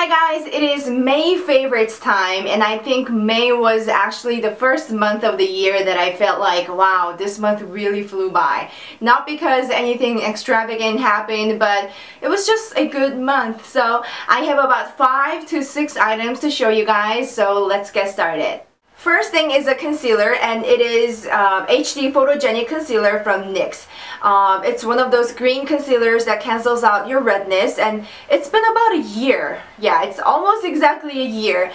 Hi guys, it is May favorites time, and I think May was actually the first month of the year that I felt like, wow, this month really flew by. Not because anything extravagant happened, but it was just a good month. So I have about 5 to 6 items to show you guys, so let's get started. First thing is a concealer, and it is HD Photogenic Concealer from NYX. It's one of those green concealers that cancels out your redness, and it's been about a year. Yeah, it's almost exactly a year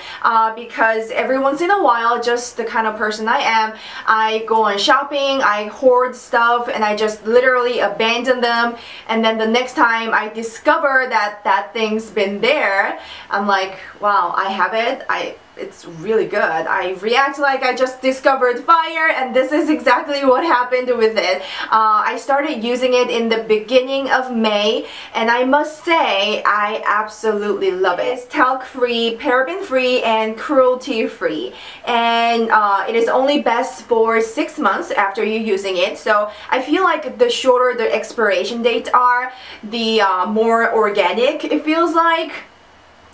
because every once in a while, just the kind of person I am, I go on shopping, I hoard stuff, and I just literally abandon them, and then the next time I discover that that thing's been there, I'm like, wow, I have it. It's really good. I react like I just discovered fire, and this is exactly what happened with it. I started using it in the beginning of May, and I must say I absolutely love it. It's talc-free, paraben-free, and cruelty-free, and it is only best for 6 months after you're using it. So I feel like the shorter the expiration dates are, the more organic it feels like.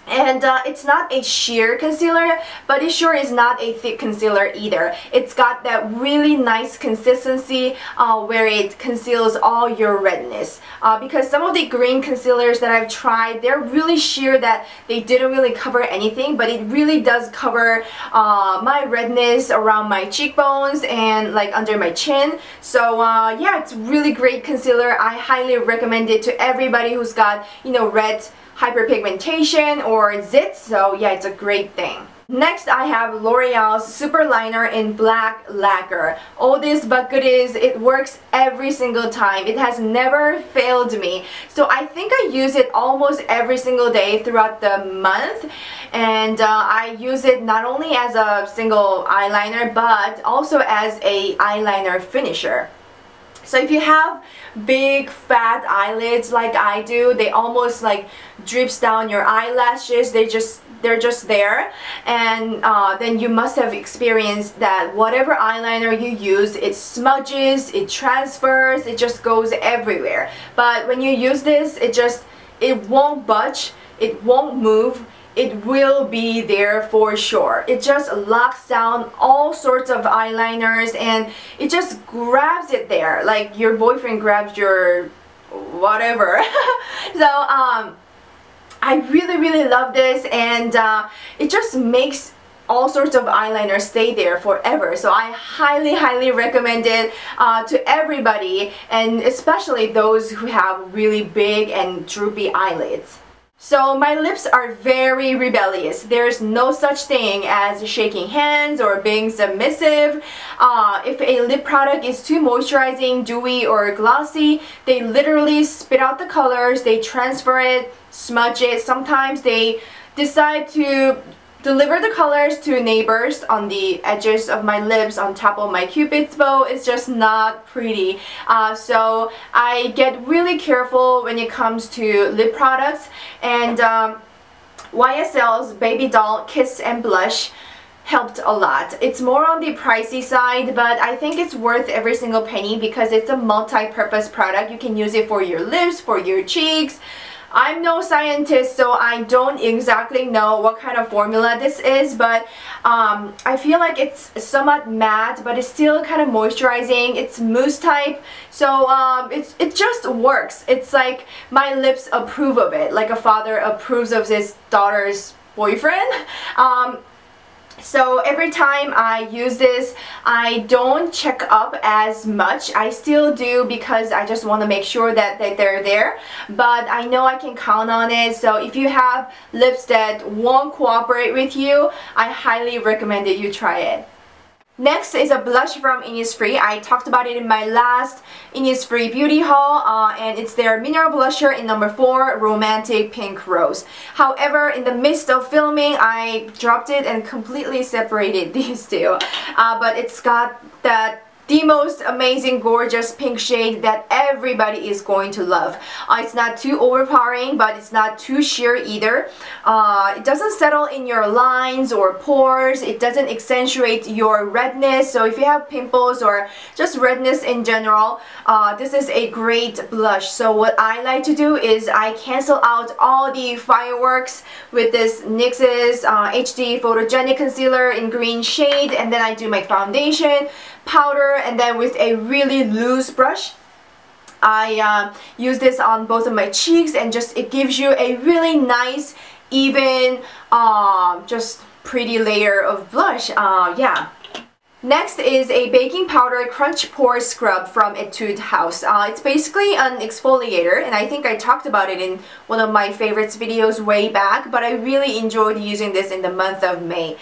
And it's not a sheer concealer, but it sure is not a thick concealer either. It's got that really nice consistency where it conceals all your redness. Because some of the green concealers that I've tried, they're really sheer that they didn't really cover anything, but it really does cover my redness around my cheekbones and like under my chin. So yeah, it's really great concealer. I highly recommend it to everybody who's got, you know, red hyperpigmentation or zits, so yeah, it's a great thing. Next, I have L'Oreal's Super Liner in Black Lacquer. All this but goodies, it works every single time. It has never failed me. So I think I use it almost every single day throughout the month. And I use it not only as a single eyeliner, but also as a eyeliner finisher. So if you have big fat eyelids like I do, they almost like drips down your eyelashes, they're just there, and then you must have experienced that whatever eyeliner you use, it smudges, it transfers, it just goes everywhere. But when you use this, it won't budge, it won't move. It will be there for sure. It just locks down all sorts of eyeliners, and it just grabs it there like your boyfriend grabs your whatever. So I really love this, and it just makes all sorts of eyeliners stay there forever. So I highly recommend it to everybody, and especially those who have really big and droopy eyelids. So my lips are very rebellious. There's no such thing as shaking hands or being submissive. If a lip product is too moisturizing, dewy, or glossy, they literally spit out the colors, they transfer it, smudge it. Sometimes they decide to deliver the colors to neighbors on the edges of my lips, on top of my cupid's bow. It's just not pretty. So I get really careful when it comes to lip products, and YSL's Baby Doll Kiss and Blush helped a lot. It's more on the pricey side, but I think it's worth every single penny because it's a multi-purpose product. You can use it for your lips, for your cheeks. I'm no scientist, so I don't exactly know what kind of formula this is, but I feel like it's somewhat matte, but it's still kind of moisturizing. It's mousse type, so it just works. It's like my lips approve of it, like a father approves of his daughter's boyfriend. So every time I use this, I don't check up as much. I still do because I just want to make sure that they're there, but I know I can count on it. So if you have lips that won't cooperate with you, I highly recommend that you try it. Next is a blush from Innisfree. I talked about it in my last Innisfree beauty haul, and it's their mineral blusher in number 4, Romantic Pink Rose. However, in the midst of filming, I dropped it and completely separated these two. But it's got that the most amazing, gorgeous pink shade that everybody is going to love. It's not too overpowering, but it's not too sheer either. It doesn't settle in your lines or pores. It doesn't accentuate your redness. So if you have pimples or just redness in general, this is a great blush. So what I like to do is I cancel out all the fireworks with this NYX's HD Photogenic Concealer in green shade, and then I do my foundation, powder, and then with a really loose brush I use this on both of my cheeks, and just it gives you a really nice, even, just pretty layer of blush. Yeah. Next is a baking powder crunch pore scrub from Etudehouse. It's basically an exfoliator, and I think I talked about it in one of my favorites videos way back, but I really enjoyed using this in the month of May.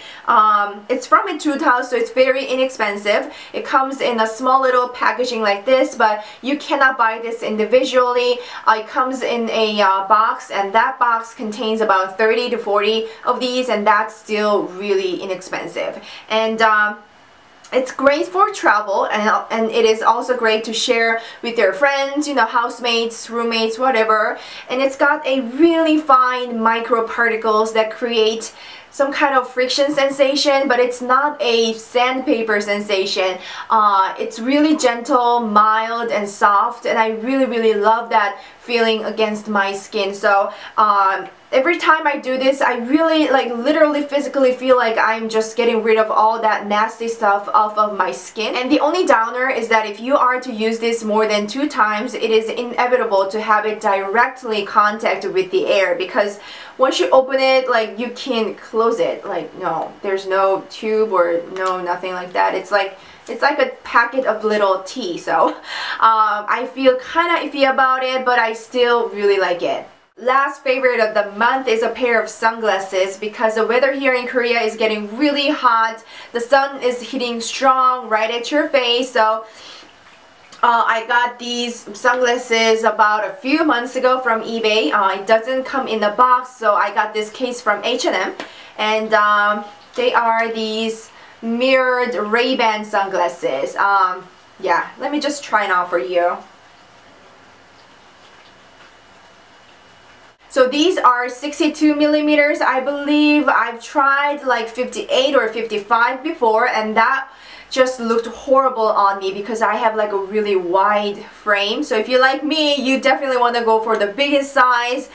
It's from Etudehouse, so it's very inexpensive. It comes in a small little packaging like this, but you cannot buy this individually. It comes in a box, and that box contains about 30 to 40 of these, and that's still really inexpensive. And it's great for travel, and it is also great to share with your friends, you know, housemates, roommates, whatever. And it's got a really fine micro particles that create some kind of friction sensation, but it's not a sandpaper sensation. It's really gentle, mild, and soft, and I really love that feeling against my skin. So every time I do this, I really, like, literally physically feel like I'm just getting rid of all that nasty stuff off of my skin. And the only downer is that if you are to use this more than 2 times, it is inevitable to have it directly contact with the air, because once you open it, like, you can't close it. Like, no, there's no tube or no nothing like that. It's like a packet of little tea. So I feel kind of iffy about it, but I still really like it. Last favorite of the month is a pair of sunglasses, because the weather here in Korea is getting really hot. The sun is hitting strong right at your face. So I got these sunglasses about a few months ago from eBay. It doesn't come in the box, so I got this case from H&M, and they are these mirrored Rayban sunglasses. Yeah, let me just try it on for you. So these are 62 millimeters. I believe I've tried like 58 or 55 before, and that just looked horrible on me because I have like a really wide frame. So if you're like me, you definitely want to go for the biggest size,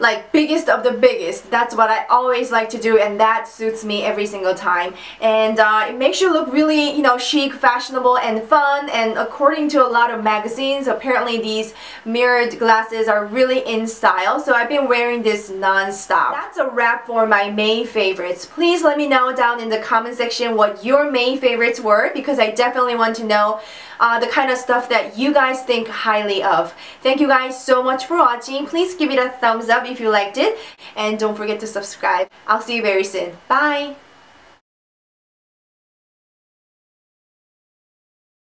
like biggest of the biggest. That's what I always like to do, and that suits me every single time. And it makes you look really, you know, chic, fashionable, and fun. And according to a lot of magazines, apparently these mirrored glasses are really in style. So I've been wearing this non-stop. That's a wrap for my May favorites. Please let me know down in the comment section what your May favorites were, because I definitely want to know the kind of stuff that you guys think highly of. Thank you guys so much for watching. Please give it a thumbs up if you liked it, and don't forget to subscribe. I'll see you very soon. Bye!